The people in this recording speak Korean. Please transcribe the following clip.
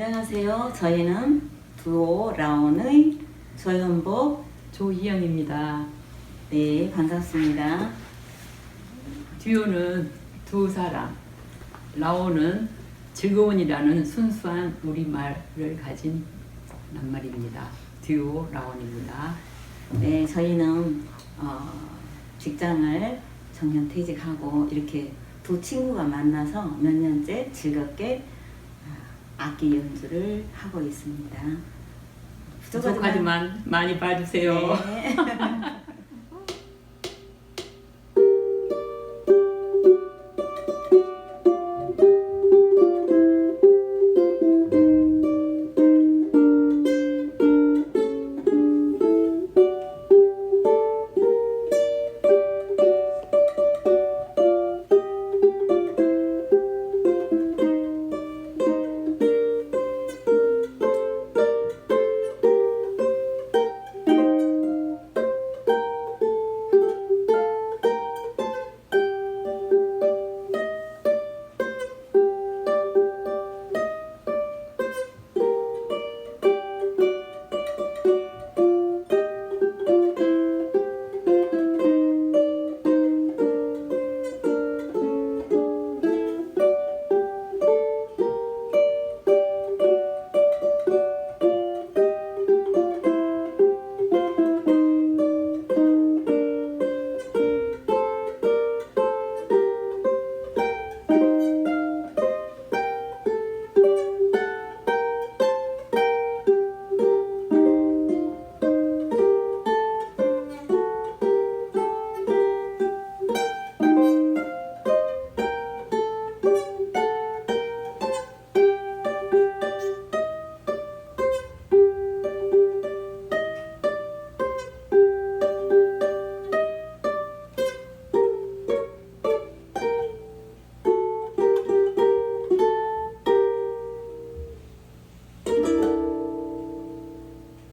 안녕하세요. 저희는 듀오라온의 조현복, 조희영입니다. 네, 반갑습니다. 듀오는 두 사람, 라온은 즐거운이라는 순수한 우리말을 가진 낱말입니다. 듀오라온입니다. 네, 저희는 직장을 정년 퇴직하고 이렇게 두 친구가 만나서 몇 년째 즐겁게 악기 연주를 하고 있습니다. 부족하지만 많이 봐주세요. 네.